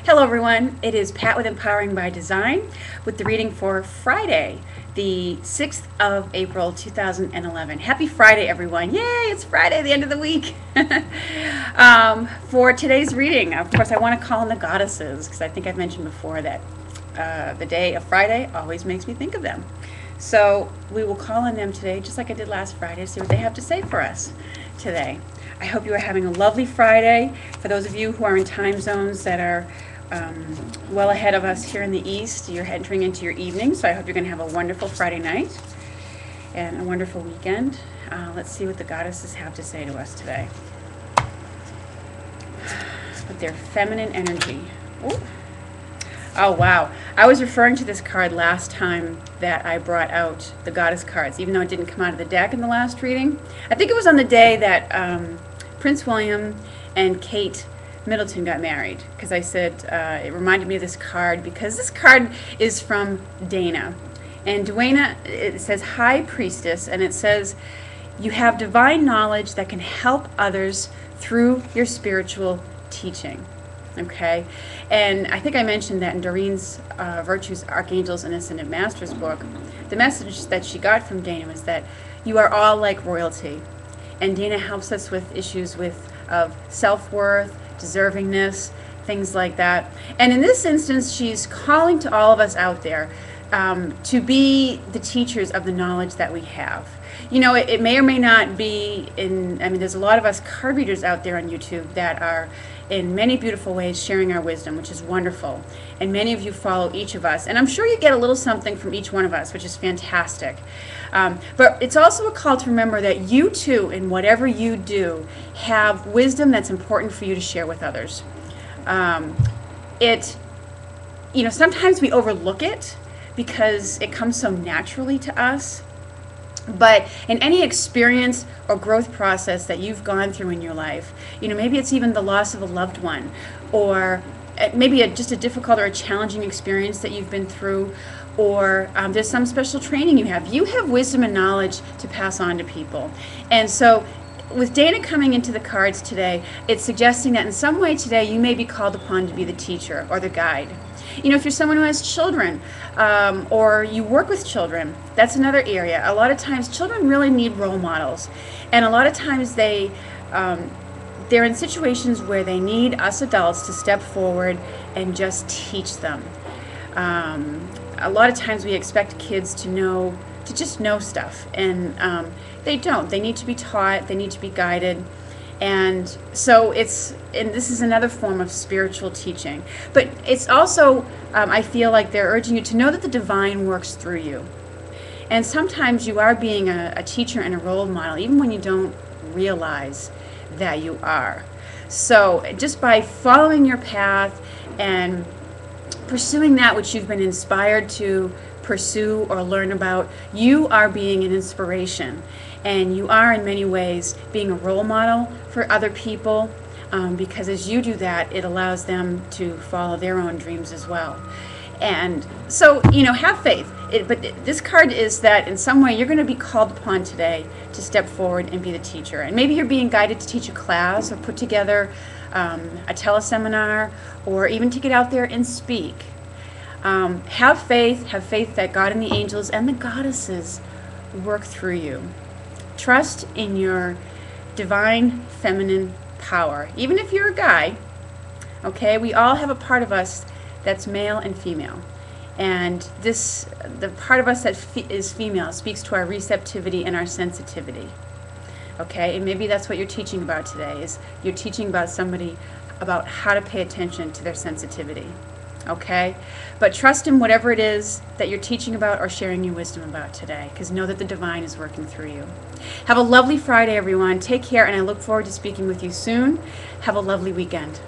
Hello everyone, it is Pat with Empowering by Design with the reading for Friday, the 6th of April 2011. Happy Friday everyone. Yay, it's Friday, the end of the week. For today's reading, of course I want to call on the goddesses because I think I've mentioned before that the day of Friday always makes me think of them. So we will call on them today just like I did last Friday to see what they have to say for us today. I hope you are having a lovely Friday. For those of you who are in time zones that are well ahead of us here in the East, you're entering into your evening, so I hope you're going to have a wonderful Friday night and a wonderful weekend. Let's see what the goddesses have to say to us today. With their feminine energy. Ooh. Oh, wow. I was referring to this card last time that I brought out the goddess cards, even though it didn't come out of the deck in the last reading. I think it was on the day that Prince William and Kate Middleton got married, because I said it reminded me of this card, because this card is from Dana. And Dana, it says, "Hi, Priestess," and it says, "You have divine knowledge that can help others through your spiritual teaching." Okay, and I think I mentioned that in Doreen's Virtues, Archangels, and Ascended Masters book, the message that she got from Dana was that you are all like royalty, and Dana helps us with issues of self-worth, deservingness, things like that. And in this instance, she's calling to all of us out there to be the teachers of the knowledge that we have. You know, it may or may not be there's a lot of us card readers out there on YouTube that are in many beautiful ways sharing our wisdom, which is wonderful. And many of you follow each of us. And I'm sure you get a little something from each one of us, which is fantastic. But it's also a call to remember that you too, in whatever you do, have wisdom that's important for you to share with others. Sometimes we overlook it because it comes so naturally to us. But in any experience or growth process that you've gone through in your life, maybe it's even the loss of a loved one, or maybe just a difficult or a challenging experience that you've been through, or there's some special training you have wisdom and knowledge to pass on to people. And so with Dana coming into the cards today, it's suggesting that in some way today you may be called upon to be the teacher or the guide. If you're someone who has children or you work with children, that's another area. A lot of times children really need role models, and a lot of times they're in situations where they need us adults to step forward and just teach them. A lot of times we expect kids to just know stuff, and they don't. They need to be taught, they need to be guided. And so this is another form of spiritual teaching. But it's also, I feel like they're urging you to know that the divine works through you. And sometimes you are being a teacher and a role model, even when you don't realize that you are. So just by following your path and pursuing that which you've been inspired to pursue or learn about, you are being an inspiration. And you are in many ways being a role model for other people, because as you do that, it allows them to follow their own dreams as well. And so, have faith. But this card is that in some way you're going to be called upon today to step forward and be the teacher. And maybe you're being guided to teach a class or put together a teleseminar, or even to get out there and speak. Have faith that God and the angels and the goddesses work through you. Trust in your divine feminine power. Even if you're a guy, okay, we all have a part of us that's male and female. And the part of us that is female speaks to our receptivity and our sensitivity. Okay, and maybe that's what you're teaching about today, is you're teaching about how to pay attention to their sensitivity. Okay, but trust in whatever it is that you're teaching about or sharing your wisdom about today, because know that the divine is working through you. Have a lovely Friday, everyone. Take care, and I look forward to speaking with you soon. Have a lovely weekend.